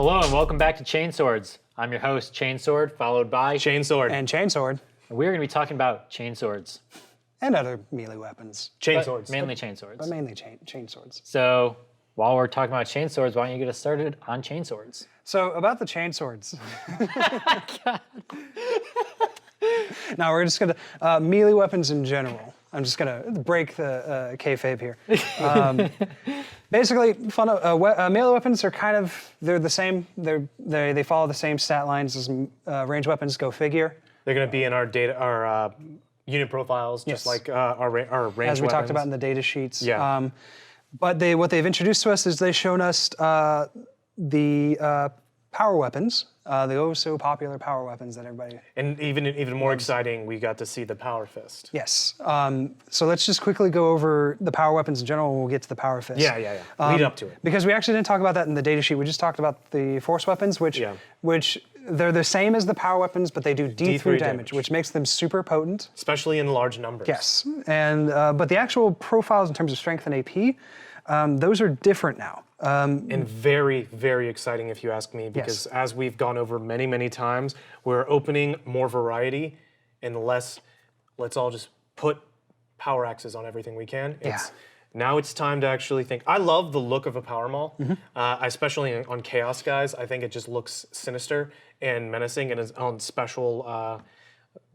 Hello and welcome back to Chainswords. I'm your host, Chainsword, followed by Chainsword. And Chainsword. And we're going to be talking about chainswords. And other melee weapons. Chainswords. Mainly chainswords. But mainly chainswords. So while we're talking about chainswords, why don't you get us started on chainswords? So about the chainswords. Now we're just gonna, melee weapons in general. I'm just gonna break the kayfabe here. Basically, melee weapons are kind of, they're the same. They follow the same stat lines as ranged weapons, go figure. They're going to be in our data, our unit profiles, just like our ranged weapons. As we talked about in the data sheets. Yeah. But what they've introduced to us is they've shown us the power weapons, the oh so popular power weapons that everybody. And even more exciting, we got to see the Power Fist. Yes. So let's just quickly go over the power weapons in general, and we'll get to the Power Fist. Yeah. Lead up to it. Because we actually didn't talk about that in the data sheet. We just talked about the force weapons, which they're the same as the power weapons, but they do D3 damage, which makes them super potent. Especially in large numbers. Yes. And but the actual profiles in terms of strength and AP, those are different now. And very, very exciting if you ask me, because as we've gone over many, many times, we're opening more variety and less, let's all just put power axes on everything we can. Now it's time to actually think. I love the look of a power maul, especially on Chaos guys. I think it just looks sinister and menacing, and on special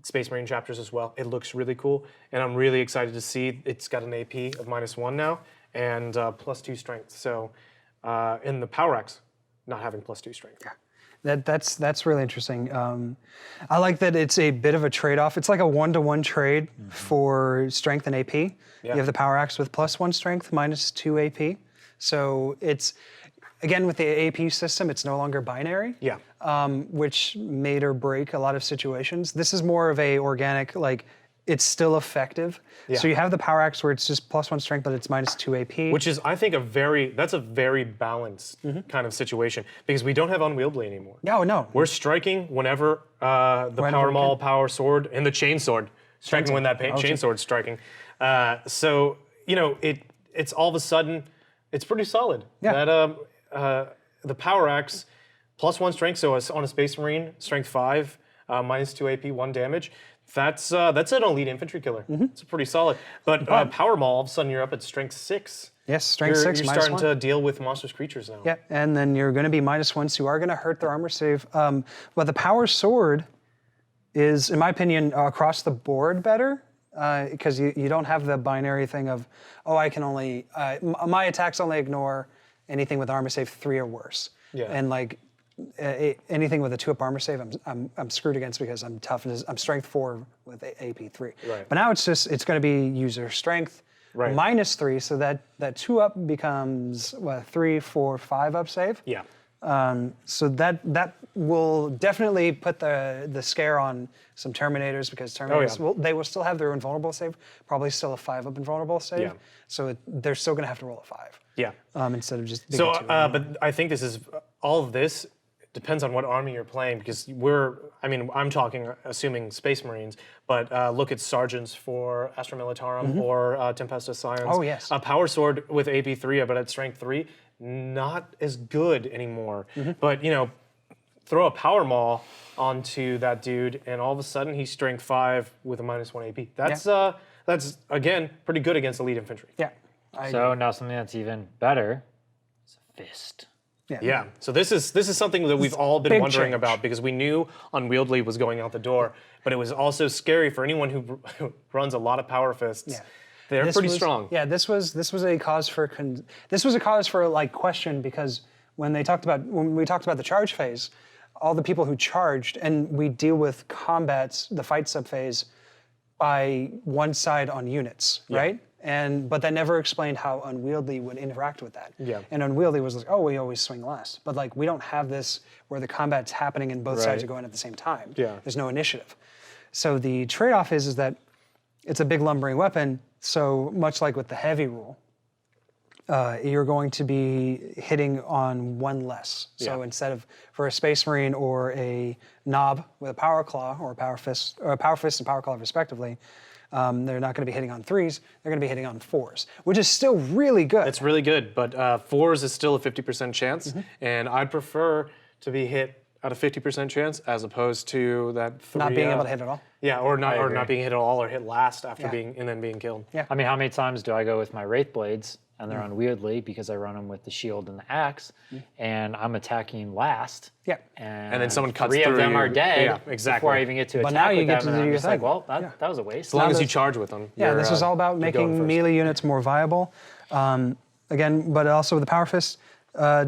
Space Marine chapters as well. It looks really cool, and I'm really excited to see it's got an AP of -1 now, and +2 strength. So in the power axe, not having +2 strength. Yeah, that's really interesting. I like that it's a bit of a trade-off. It's like a 1-to-1 trade for strength and AP. You have the power axe with +1 strength, -2 AP. So it's, again, with the AP system, it's no longer binary. Yeah. Which made or break a lot of situations. This is more of a organic, like, it's still effective. Yeah. So you have the power axe where it's just +1 strength, but it's -2 AP. Which is, I think, that's a very balanced kind of situation, because we don't have unwieldy anymore. No. We're striking whenever the power maul, power sword, and the chainsword, striking when that chainsword's striking. So, it's all of a sudden, it's pretty solid. Yeah. That, the power axe, +1 strength, so on a Space Marine, strength 5, -2 AP, 1 damage. That's an elite infantry killer. It's pretty solid. But power maul, all of a sudden you're up at strength 6. Yes, strength 6, You're starting to deal with monstrous creatures now. Yeah, and then you're going to be -1, so you are going to hurt their armor save. But the power sword is, in my opinion, across the board better, because you don't have the binary thing of, I can only, my attacks only ignore anything with armor save 3 or worse. Yeah. And like, anything with a 2-up armor save, I'm screwed against because I'm tough. I'm strength 4 with AP 3. Right. But now it's going to be user strength -3, so that 2-up becomes what, 3, 4, 5-up save. Yeah. So that will definitely put the scare on some Terminators, because Terminators they will still have their invulnerable save, probably still a 5-up invulnerable save. Yeah. So they're still going to have to roll a 5. Yeah. Instead of just. So, but I think all of this depends on what army you're playing, because I'm talking, assuming Space Marines, but look at Sergeants for Astra Militarum or Tempestus Scions. Oh, yes. A Power Sword with AP 3, but at Strength 3, not as good anymore. But, throw a Power Maul onto that dude, and all of a sudden he's Strength 5 with a -1 AP. That's again, pretty good against elite infantry. Yeah. So now something that's even better is a fist. Yeah. So this is something that we've all been wondering change. about, because we knew unwieldy was going out the door, but it was also scary for anyone who runs a lot of power fists. Yeah. They're pretty strong. Yeah, this was a cause for like question, because when we talked about the charge phase, all the people who charged, and we deal with combats, the fight subphase, by one side on units, right? But that never explained how unwieldy would interact with that. Yeah. And unwieldy was like, we always swing last. But like, we don't have this where the combat's happening and both sides are going at the same time. Yeah. There's no initiative. So the trade-off is that it's a big lumbering weapon. So much like with the heavy rule, you're going to be hitting on 1 less. So instead of, for a Space Marine or a Knob with a Power Claw, or a Power Fist and Power Claw respectively, They're not going to be hitting on 3s. They're going to be hitting on 4s, which is still really good. It's really good, but 4s is still a 50% chance, and I'd prefer to be hit at a 50% chance as opposed to that 3. Not being able to hit at all. Yeah, or not agree. being hit at all, or hit last after Yeah. being killed. Yeah. I mean, how many times do I go with my Wraith Blades and they're unwieldy because I run them with the shield and the axe, and I'm attacking last. Yeah. And then someone cuts 3 of through them are you. dead Yeah, exactly. before I even get to attack But now you with get them, to and do I'm your just like, thing. well, that was a waste. As long as you this- charge with them. Yeah, you're, this is all about you're going making first. melee units more viable. Again, but also with the Power Fist,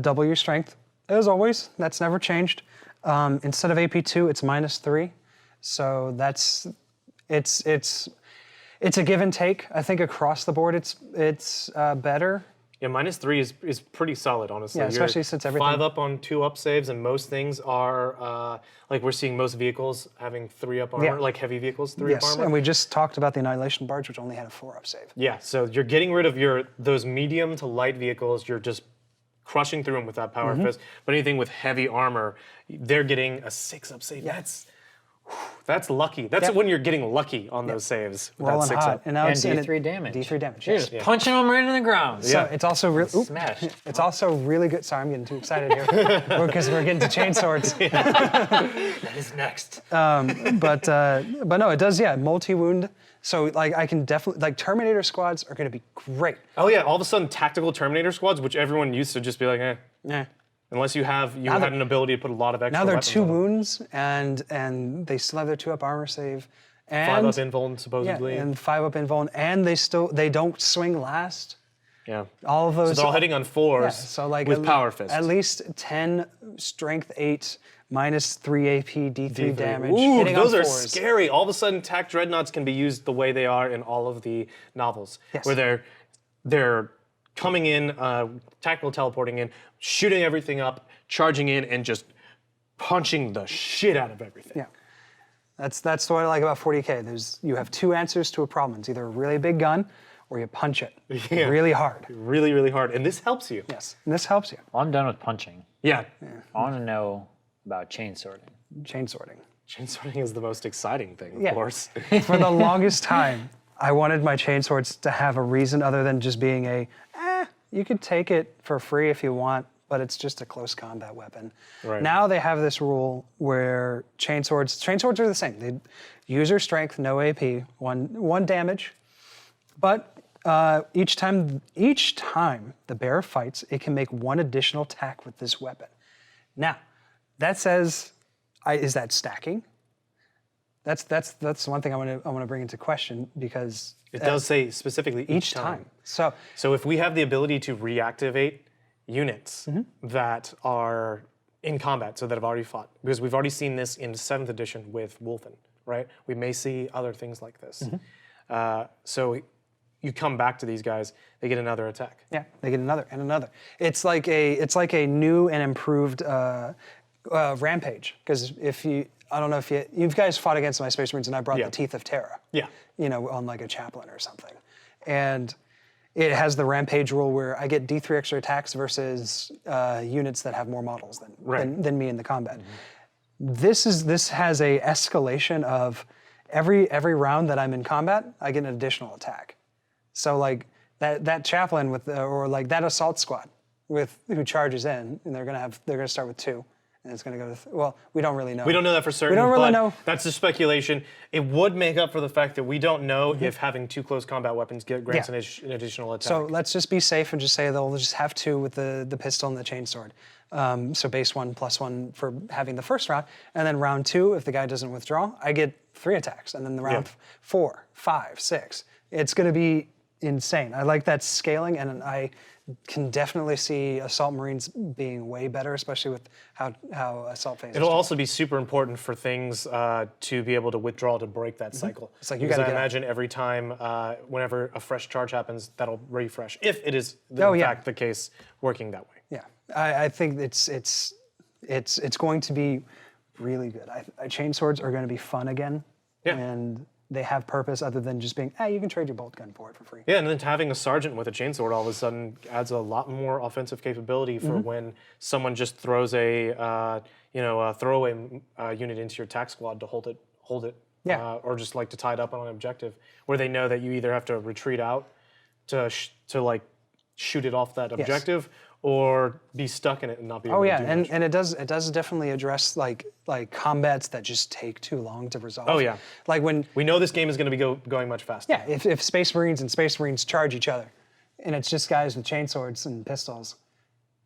double your strength. As always, that's never changed. Instead of AP2, it's -3. So it's a give and take. I think across the board, it's better. Yeah, -3 is pretty solid, honestly. Yeah, You're especially since everything- 5 up on 2 up saves, and most things are like we're seeing most vehicles having 3 up armor, Yeah. like heavy vehicles, 3 up Yes, armor. and we just talked about the Annihilation Barge, which only had a 4-up save. Yeah, so you're getting rid of those medium to light vehicles. You're just crushing through them with that power fist. But anything with heavy armor, they're getting a 6-up save. That's lucky. That's Yep. when you're getting lucky on those saves. With that Rolling 6 hot, up. and now And it's D3 damage. D3 damage. You're Yes. just punching them right in the ground. So it's also really Smashed. It's also really good. Sorry, I'm getting too excited here because we're getting to chainswords. That is next. But no, it does. Yeah, multi-wound. So like I can definitely like Terminator squads are going to be great. Oh yeah, all of a sudden tactical Terminator squads, which everyone used to just be like, Yeah. unless you had they're- an ability to put a lot of extra Now they're weapons 2 on them. wounds and they still have their 2-up armor save. 5 And up invuln yeah, supposedly. and 5-up invuln, and they don't swing last. Yeah. All of So those. they're all hitting on 4s Yeah, so like with at, power fist. At least 10 strength 8 -3 AP D3 damage. Ooh, hitting those on are 4s. scary. All of a sudden, tac dreadnoughts can be used the way they are in all of the novels, Yes. where they're coming in, tactical teleporting in, shooting everything up, charging in, and just punching the shit out of everything. Yeah. That's what I like about 40k. You have 2 answers to a problem. It's either a really big gun or you punch it Yeah. really hard. Really, really hard. And this helps you. Yes, and this helps you. Well, I'm done with punching. Yeah. I want to know about chain sorting. Chain sorting. Chainsorting is the most exciting thing, of Yeah. course. For the longest time, I wanted my chainswords to have a reason other than just being you could take it for free if you want, but it's just a close combat weapon. Right. Now they have this rule where chainswords are the same. They user strength, no AP, one damage, but each time the bearer fights, it can make 1 additional attack with this weapon. Now, that says, is that stacking? That's one thing I want to bring into question because It does say specifically each time. So So if we have the ability to reactivate units that are in combat, so that have already fought, because we've already seen this in 7th edition with Wolfen, right? We may see other things like this. So you come back to these guys, they get another attack. yeah, they get another and another. It's like a new and improved rampage. Because I don't know if you guys fought against my Space Marines and I brought Yeah. the Teeth of Terra. Yeah. On like a chaplain or something. And it has the rampage rule where I get D3 extra attacks versus units that have more models than me in the combat. This has a escalation of every round that I'm in combat, I get an additional attack. So like that chaplain or like that assault squad who charges in, and they're gonna start with 2. And it's going to go we don't really know. We don't know that for certain. We don't really but know. That's just speculation. It would make up for the fact that we don't know if having 2 close combat weapons grants an additional attack. So let's just be safe and just say they'll just have 2 with the pistol and the chainsword. So base 1 plus 1 for having the first round. And then round 2, if the guy doesn't withdraw, I get 3 attacks. And then the round 4, 5, 6. It's going to be insane. I like that scaling, and I can definitely see Assault Marines being way better, especially with how Assault phases. It'll also be super important for things to be able to withdraw to break that cycle. It's like you Because gotta I get out. imagine every time, whenever a fresh charge happens, that'll refresh. If it is in fact the case, working that way. Yeah, I think it's going to be really good. Chainswords are going to be fun again, and they have purpose other than just being, you can trade your bolt gun for it for free. Yeah, and then having a sergeant with a chainsword all of a sudden adds a lot more offensive capability for when someone just throws a throwaway unit into your tac squad to hold it. or just like to tie it up on an objective, where they know that you either have to retreat out to like shoot it off that objective, or be stuck in it and not be able to do much. And it does definitely address like combats that just take too long to resolve. Oh yeah, like when we know this game is going to be going much faster. yeah, if Space Marines and Space Marines charge each other, and it's just guys with chainswords and pistols,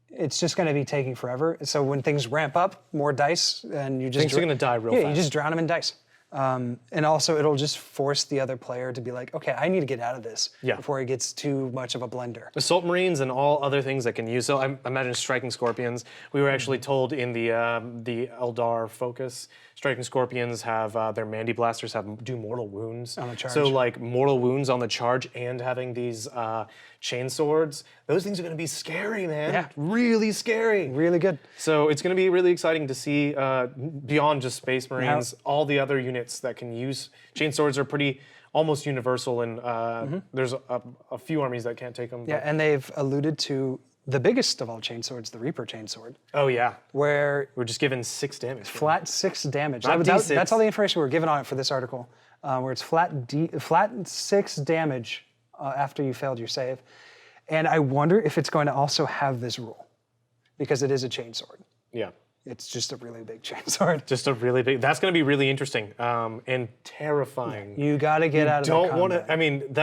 it's just going to be taking forever. So when things ramp up, more dice, and you just Things are going to die real yeah, fast. you just drown them in dice. And also, it'll just force the other player to be like, okay, I need to get out of this before it gets too much of a blender. Assault Marines and all other things that can use. So I imagine Striking Scorpions. We were actually told in the Eldar focus, Striking Scorpions have their Mandy Blasters do mortal wounds. On the charge. So like mortal wounds on the charge and having these chainswords. Those things are going to be scary, man. Yeah. Really scary. Really good. So it's going to be really exciting to see beyond just Space Marines, all the other units that can use chainswords are pretty almost universal, and there's a few armies that can't take them. Yeah, and they've alluded to the biggest of all chainswords, the Reaper chainsword, Oh yeah, where we're just given 6 damage. flat 6 damage. Not D6. That's all the information we're given on it for this article, where it's flat 6 damage after you failed your save. And I wonder if it's going to also have this rule, because it is a chainsword. Yeah. It's just a really big chainsword. Just a really big. That's going to be really interesting and terrifying. You got to get out of Don't the want combat. to. I mean,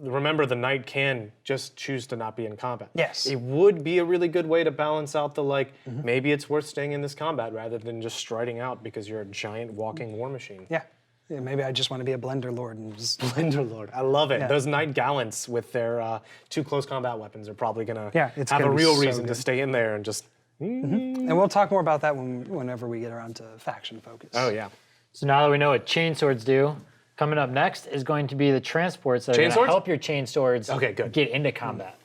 remember, the knight can just choose to not be in combat. Yes. It would be a really good way to balance out the maybe it's worth staying in this combat rather than just striding out because you're a giant walking war machine. Yeah. Yeah, maybe I just want to be a blender lord and just Blender Lord. I love it. Those knight gallants with their 2 close combat weapons are probably going to it's have a gonna be real so reason to good. stay in there and just. And we'll talk more about that whenever we get around to faction focus. Oh yeah. So now that we know what chainswords do, coming up next is going to be the transports that are going to Chainswords? help your chainswords Okay, good. get into combat.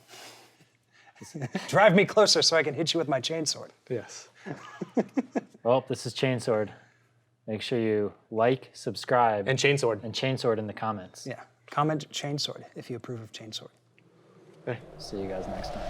Drive me closer so I can hit you with my chainsword. Yes. Well, this is Chainsword. Make sure you like, subscribe, And chainsword. and Chainsword in the comments. Yeah. Comment chainsword if you approve of chainsword. See you guys next time.